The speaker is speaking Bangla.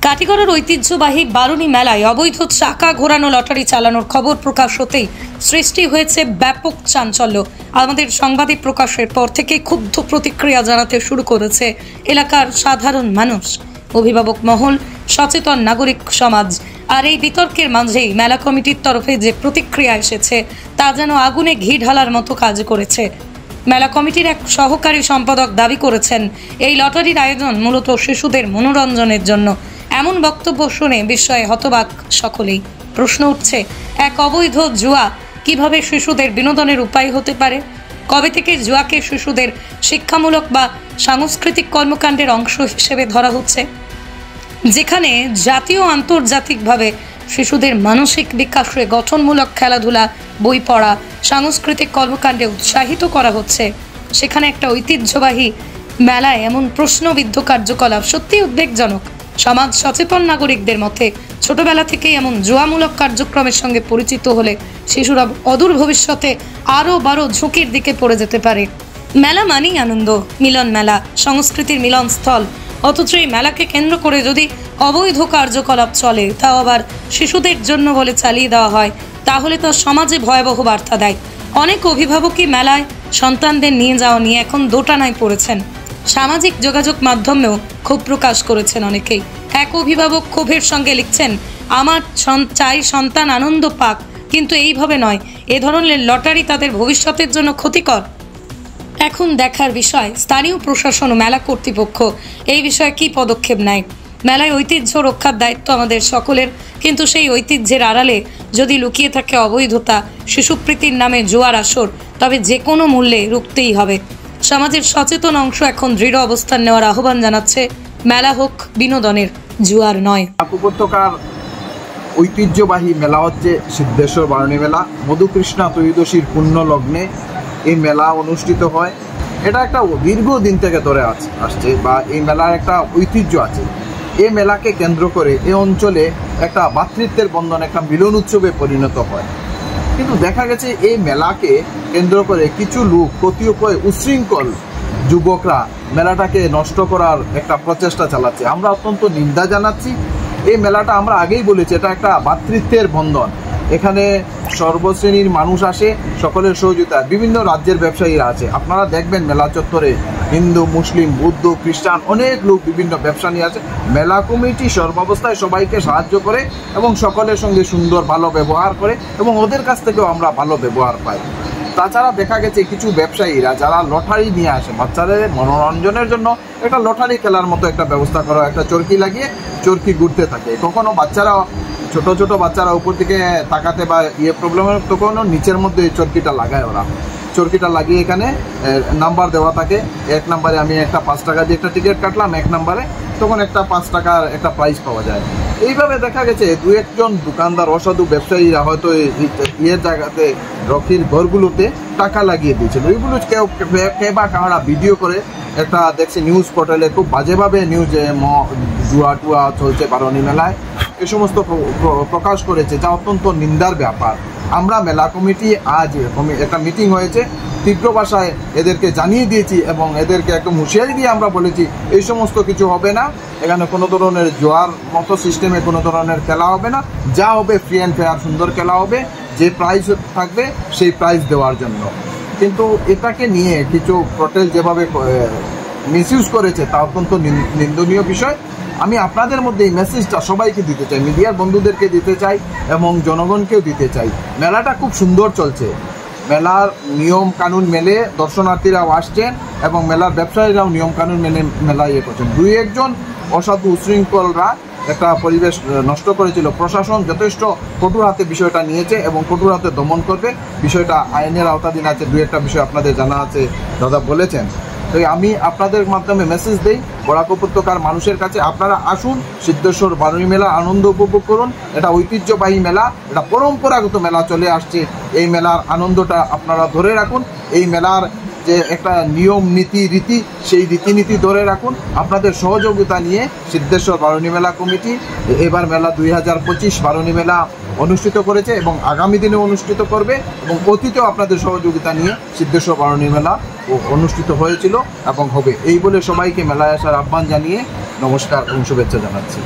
কাটিগড়ার ঐতিহ্যবাহী বারুণী মেলায় অবৈধ চাকা ঘোরানো লটারি চালানোর খবর প্রকাশ হতেই সৃষ্টি হয়েছে ব্যাপক চাঞ্চল্য। আমাদের সংবাদে প্রকাশের পর থেকে ক্ষুব্ধ প্রতিক্রিয়া জানাতে শুরু করেছে এলাকার সাধারণ মানুষ, অভিভাবক মহল, সচেতন নাগরিক সমাজ। আর এই বিতর্কের মাঝেই মেলা কমিটির তরফে যে প্রতিক্রিয়া এসেছে তা যেন আগুনে ঘি ঢালার মতো কাজ করেছে। মেলা কমিটির এক সহকারী সম্পাদক দাবি করেছেন, এই লটারির আয়োজন মূলত শিশুদের মনোরঞ্জনের জন্য। এমন বক্তব্য শুনে বিস্ময়ে হতবাক সকলেই। প্রশ্ন উঠছে, এক অবৈধ জুয়া কিভাবে শিশুদের বিনোদনের উপায় হতে পারে? কবে থেকে জুয়াকে শিশুদের শিক্ষামূলক বা সাংস্কৃতিক কর্মকাণ্ডের অংশ হিসেবে ধরা হচ্ছে, যেখানে জাতীয় ও আন্তর্জাতিকভাবে শিশুদের মানসিক বিকাশে গঠনমূলক খেলাধুলা, বই পড়া, সাংস্কৃতিক কর্মকাণ্ডে উৎসাহিত করা হচ্ছে, সেখানে একটা ঐতিহ্যবাহী মেলায় এমন প্রশ্নবিদ্ধ কার্যকলাপ সত্যিই উদ্বেগজনক। সমাজ সচেতন নাগরিকদের মতে ছোটবেলা থেকেই এমন জুয়ামূলক কার্যক্রমের সঙ্গে পরিচিত হলে শিশুরা অদূর ভবিষ্যতে আরও বড় ঝুঁকির দিকে পড়ে যেতে পারে। মেলা মানেই আনন্দ, মিলন মেলা, সংস্কৃতির মিলনস্থল। অথচ এই মেলাকে কেন্দ্র করে যদি অবৈধ কার্যকলাপ চলে, তাও আবার শিশুদের জন্য বলে চালিয়ে দেওয়া হয়, তাহলে তো সমাজে ভয়াবহ বার্তা দেয়। অনেক অভিভাবকই মেলায় সন্তানদের নিয়ে যাওয়া নিয়ে এখন দোটানায় পড়েছেন। সামাজিক যোগাযোগ মাধ্যমেও ক্ষোভ প্রকাশ করেছেন অনেকেই। এক অভিভাবক ক্ষোভের সঙ্গে লিখছেন, আমার চাই সন্তান আনন্দ পাক, কিন্তু এইভাবে নয়। এ ধরনের লটারি তাদের ভবিষ্যতের জন্য ক্ষতিকর। এখন দেখার বিষয় স্থানীয় প্রশাসন ও মেলা কর্তৃপক্ষ এই বিষয়ে কী পদক্ষেপ নেয়। মেলায় ঐতিহ্য রক্ষার দায়িত্ব আমাদের সকলের, কিন্তু সেই ঐতিহ্যের আড়ালে যদি লুকিয়ে থাকে অবৈধতা, শিশুপ্রীতির নামে জুয়ার আসর, তবে যে কোনো মূল্যে রুখতেই হবে। সমাজের সচেতন অংশ এখন দৃঢ় অবস্থান নেওয়ার আহ্বান জানাচ্ছে। মেলা হোক বিনোদনের, জুয়ার নয়। উপত্যকার ঐতিহ্যবাহী মেলা হচ্ছে সিদ্ধেশ্বর বারুণী মেলা। মধুকৃষ্ণা ত্রয়োদশীর পুণ্য লগ্নে এই মেলা অনুষ্ঠিত হয়। এটা একটা দীর্ঘদিন থেকে ধরে আসছে বা এই মেলার একটা ঐতিহ্য আছে। এই মেলাকে কেন্দ্র করে এই অঞ্চলে একটা ভ্রাতৃত্বের বন্ধন, একটা মিলন উৎসবে পরিণত হয়। কিন্তু দেখা গেছে এই মেলাকে কেন্দ্র করে কিছু লোক কতিপয় উচ্ছৃঙ্খল যুবকরা মেলাটাকে নষ্ট করার একটা প্রচেষ্টা চালাচ্ছে। আমরা অত্যন্ত নিন্দা জানাচ্ছি। এই মেলাটা আমরা আগেই বলেছি, এটা একটা ভ্রাতৃত্বের বন্ধন। এখানে সর্বশ্রেণীর মানুষ আসে, সকলের সহযোগিতা। বিভিন্ন রাজ্যের ব্যবসায়ীরা আছে। আপনারা দেখবেন মেলা চত্বরে হিন্দু, মুসলিম, বৌদ্ধ, খ্রিস্টান অনেক লোক বিভিন্ন ব্যবসা নিয়ে আসে। মেলা কমিটি সর্বাবস্থায় সবাইকে সাহায্য করে এবং সকলের সঙ্গে সুন্দর ভালো ব্যবহার করে এবং ওদের কাছ থেকেও আমরা ভালো ব্যবহার পাই। তাছাড়া দেখা গেছে কিছু ব্যবসায়ীরা যারা লটারি নিয়ে আসে, বাচ্চাদের মনোরঞ্জনের জন্য একটা লটারি খেলার মতো একটা ব্যবস্থা করা, একটা চরকি লাগিয়ে চরকি ঘুরতে থাকে। কখনো বাচ্চারা, ছোট ছোট বাচ্চারা উপর দিকে তাকাতে বা প্রবলেমের, তখনও নিচের মধ্যে চরকিটা লাগায়। ওরা চরকিটা লাগিয়ে এখানে নাম্বার দেওয়া থাকে। 1 নম্বরে আমি একটা 5 টাকা দিয়ে একটা টিকিট কাটলাম, 1 নম্বরে তখন একটা 5 টাকার একটা প্রাইজ পাওয়া যায়। এইভাবে দেখা গেছে 2-1 দোকানদার, অসাধু ব্যবসায়ীরা হয়তো জায়গাতে রকির ঘরগুলোতে টাকা লাগিয়ে দিয়েছিল। ওইগুলো কে বা কারা ভিডিও করে একটা দেখছি নিউজ পোর্টালে খুব বাজেভাবে নিউজে জুয়া টুয়া চলছে বারুণী মেলায়, এই সমস্ত প্রকাশ করেছে, যা অত্যন্ত নিন্দার ব্যাপার। আমরা মেলা কমিটি আজ একটা মিটিং হয়েছে, তীব্র ভাষায় এদেরকে জানিয়ে দিয়েছি এবং এদেরকে একদম হুঁশিয়ারি দিয়ে আমরা বলেছি এই সমস্ত কিছু হবে না। এখানে কোনো ধরনের জোয়ার মতো সিস্টেমে কোনো ধরনের খেলা হবে না। যা হবে ফ্রি অ্যান্ড ফেয়ার সুন্দর খেলা হবে, যে প্রাইজ থাকবে সেই প্রাইজ দেওয়ার জন্য। কিন্তু এটাকে নিয়ে কিছু হোটেল যেভাবে মিসইউজ করেছে তা অত্যন্ত নিন্দনীয় বিষয়। আমি আপনাদের মধ্যে এই মেসেজটা সবাইকে দিতে চাই, মিডিয়ার বন্ধুদেরকে দিতে চাই এবং জনগণকেও দিতে চাই। মেলাটা খুব সুন্দর চলছে। মেলার নিয়ম কানুন মেলে দর্শনার্থীরাও আসছেন এবং মেলার ব্যবসায়ীরাও নিয়ম কানুন মেনে মেলা করছেন। 2-1 অসাধু উচ্ছৃঙ্খলরা একটা পরিবেশ নষ্ট করেছিল। প্রশাসন যথেষ্ট কঠোর হাতে বিষয়টা নিয়েছে এবং কঠোর হাতে দমন করবে। বিষয়টা আইনের আওতাধীন আছে। 2-1 বিষয় আপনাদের জানা আছে, দাদা বলেছেন। তো আমি আপনাদের মাধ্যমে মেসেজ দেই বরাক উপত্যকার মানুষের কাছে, আপনারা আসুন, সিদ্ধেশ্বর বারুণী মেলা আনন্দ উপভোগ করুন। এটা ঐতিহ্যবাহী মেলা, এটা পরম্পরাগত মেলা চলে আসছে। এই মেলার আনন্দটা আপনারা ধরে রাখুন। এই মেলার যে একটা নিয়ম নীতি রীতি, সেই রীতিনীতি ধরে রাখুন। আপনাদের সহযোগিতা নিয়ে সিদ্ধেশ্বর বারুণী মেলা কমিটি এবার মেলা 2025 বারুণী মেলা অনুষ্ঠিত করেছে এবং আগামী দিনে অনুষ্ঠিত করবে এবং অতীতেও আপনাদের সহযোগিতা নিয়ে সিদ্ধেশ্বর বারুণী মেলা অনুষ্ঠিত হয়েছিল এবং হবে। এই বলে সবাইকে মেলায় আসার আহ্বান জানিয়ে নমস্কার এবং শুভেচ্ছা জানাচ্ছি।